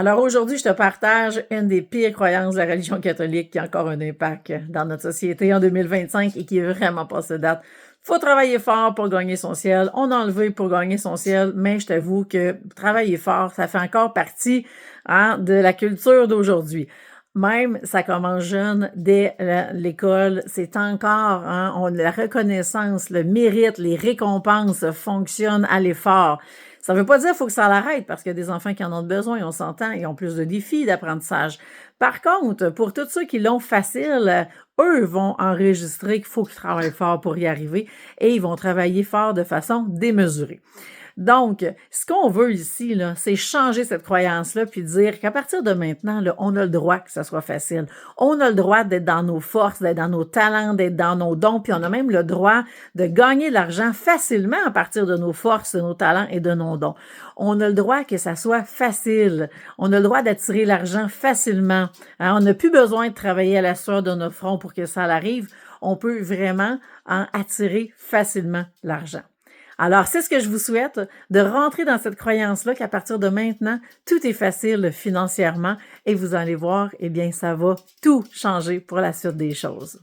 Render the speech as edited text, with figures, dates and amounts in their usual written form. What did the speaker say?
Alors aujourd'hui, je te partage une des pires croyances de la religion catholique qui a encore un impact dans notre société en 2025 et qui est vraiment passée date. Faut travailler fort pour gagner son ciel. On a enlevé pour gagner son ciel, mais je t'avoue que travailler fort, ça fait encore partie de la culture d'aujourd'hui. Même, ça commence jeune, dès l'école, c'est encore, la reconnaissance, le mérite, les récompenses fonctionnent à l'effort. Ça ne veut pas dire qu'il faut que ça l'arrête, parce qu'il y a des enfants qui en ont besoin, on s'entend, ils ont plus de défis d'apprentissage. Par contre, pour tous ceux qui l'ont facile, eux vont enregistrer qu'il faut qu'ils travaillent fort pour y arriver et ils vont travailler fort de façon démesurée. Donc, ce qu'on veut ici, là, c'est changer cette croyance-là puis dire qu'à partir de maintenant, là, on a le droit que ça soit facile. On a le droit d'être dans nos forces, d'être dans nos talents, d'être dans nos dons, puis on a même le droit de gagner de l'argent facilement à partir de nos forces, de nos talents et de nos dons. On a le droit que ça soit facile. On a le droit d'attirer l'argent facilement. On n'a plus besoin de travailler à la sueur de notre front pour que ça arrive. On peut vraiment attirer facilement l'argent. Alors, c'est ce que je vous souhaite, de rentrer dans cette croyance-là qu'à partir de maintenant, tout est facile financièrement et vous allez voir, eh bien, ça va tout changer pour la suite des choses.